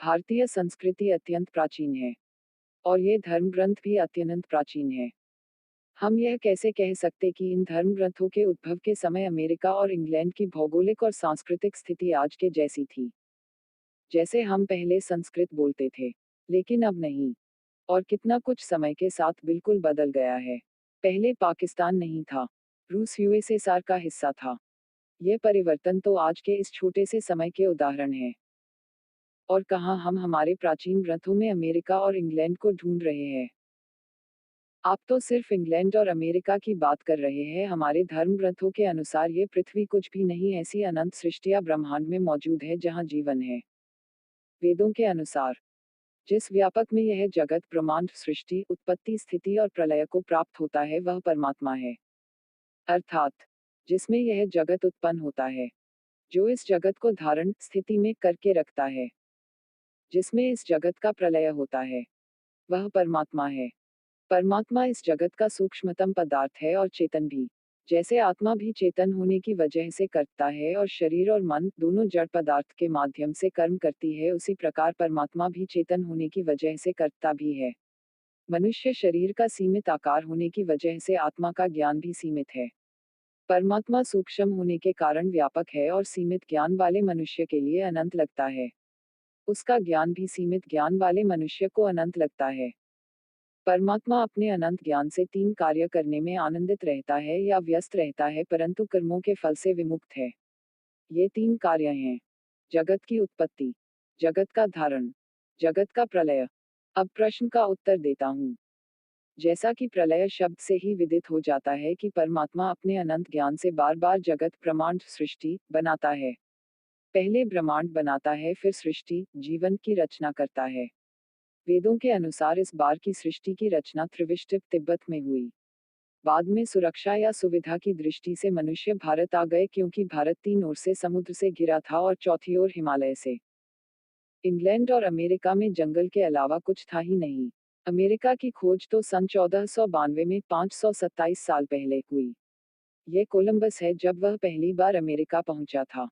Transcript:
भारतीय संस्कृति अत्यंत प्राचीन है और ये धर्म ग्रंथ भी अत्यंत प्राचीन है। हम यह कैसे कह सकते कि इन धर्म ग्रंथों के उद्भव के समय अमेरिका और इंग्लैंड की भौगोलिक और सांस्कृतिक स्थिति आज के जैसी थी? जैसे हम पहले संस्कृत बोलते थे, लेकिन अब नहीं। और कितना कुछ समय के साथ बिल्कुल बदल गया है। पहले पाकिस्तान नहीं था, रूस यूएसएसआर का हिस्सा था। ये परिवर्तन तो आज के इस छोटे से समय के उदाहरण हैं। और कहाँ हम हमारे प्राचीन ग्रंथों में अमेरिका और इंग्लैंड को ढूंढ रहे हैं? आप तो सिर्फ इंग्लैंड और अमेरिका की बात कर रहे हैं। हमारे धर्म ग्रंथों के अनुसार ये पृथ्वी कुछ भी नहीं ऐसी अनंत सृष्टियां ब्रह्मांड में मौजूद है जहां जीवन है। वेदों के अनुसार जिस व्यापक में यह जगत ब्रह्मांड सृष्टि उत्पत्ति स्थिति और प्रलय को प्राप्त होता है वह परमात्मा है। अर्थात जिसमें यह जगत उत्पन्न होता है, जो इस जगत को धारण स्थिति में करके रखता है, जिसमें इस जगत का प्रलय होता है, वह परमात्मा है। परमात्मा इस जगत का सूक्ष्मतम पदार्थ है और चेतन भी। जैसे आत्मा भी चेतन होने की वजह से करता है और शरीर और मन दोनों जड़ पदार्थ के माध्यम से कर्म करती है, उसी प्रकार परमात्मा भी चेतन होने की वजह से करता भी है। मनुष्य शरीर का सीमित आकार होने की वजह से आत्मा का ज्ञान भी सीमित है। परमात्मा सूक्ष्म होने के कारण व्यापक है और सीमित ज्ञान वाले मनुष्य के लिए अनंत लगता है। उसका ज्ञान भी सीमित ज्ञान वाले मनुष्य को अनंत लगता है। परमात्मा अपने अनंत ज्ञान से तीन कार्य करने में आनंदित रहता है या व्यस्त रहता है, परंतु कर्मों के फल से विमुक्त है। ये तीन कार्य हैं: जगत की उत्पत्ति, जगत का धारण, जगत का प्रलय। अब प्रश्न का उत्तर देता हूँ। जैसा कि प्रलय शब्द से ही विदित हो जाता है कि परमात्मा अपने अनंत ज्ञान से बार बार जगत ब्रह्मांड सृष्टि बनाता है। पहले ब्रह्मांड बनाता है, फिर सृष्टि जीवन की रचना करता है। वेदों के अनुसार इस बार की सृष्टि की रचना त्रिविष्टिप तिब्बत में हुई। बाद में सुरक्षा या सुविधा की दृष्टि से मनुष्य भारत आ गए, क्योंकि भारत तीन ओर से समुद्र से घिरा था और चौथी ओर हिमालय से। इंग्लैंड और अमेरिका में जंगल के अलावा कुछ था ही नहीं। अमेरिका की खोज तो सन 1492 में 527 साल पहले हुई। ये कोलंबस है जब वह पहली बार अमेरिका पहुंचा था।